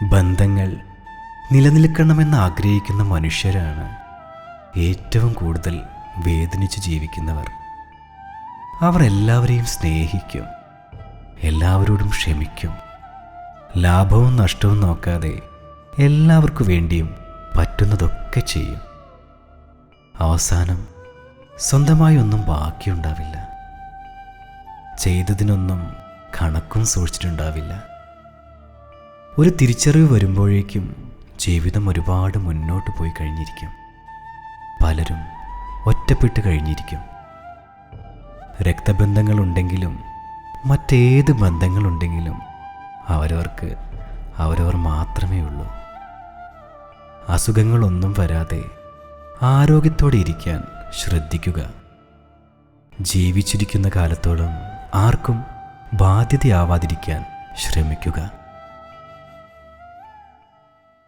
ബന്ധങ്ങൾ നിലനിൽക്കണമെന്ന് ആഗ്രഹിക്കുന്ന മനുഷ്യരാണ് ഏറ്റവും കൂടുതൽ വേദനിച്ച് ജീവിക്കുന്നവർ. അവർ എല്ലാവരെയും സ്നേഹിക്കും, എല്ലാവരോടും ക്ഷമിക്കും, ലാഭവും നഷ്ടവും നോക്കാതെ എല്ലാവർക്കു വേണ്ടിയും പറ്റുന്നതൊക്കെ ചെയ്യും. അവസാനം സ്വന്തമായി ഒന്നും ബാക്കിയുണ്ടാവില്ല. ചെയ്തതിനൊന്നും കണക്കും സൂക്ഷിച്ചിട്ടുണ്ടാവില്ല. ഒരു തിരിച്ചറിവ് വരുമ്പോഴേക്കും ജീവിതം ഒരുപാട് മുന്നോട്ട് പോയി കഴിഞ്ഞിരിക്കും. പലരും ഒറ്റപ്പെട്ട് കഴിഞ്ഞിരിക്കും. രക്തബന്ധങ്ങളുണ്ടെങ്കിലും മറ്റേത് ബന്ധങ്ങളുണ്ടെങ്കിലും അവരവർ മാത്രമേ ഉള്ളൂ. അസുഖങ്ങളൊന്നും വരാതെ ആരോഗ്യത്തോടെ ഇരിക്കാൻ ശ്രദ്ധിക്കുക. ജീവിച്ചിരിക്കുന്ന കാലത്തോളം ആർക്കും ബാധ്യതയാവാതിരിക്കാൻ ശ്രമിക്കുക.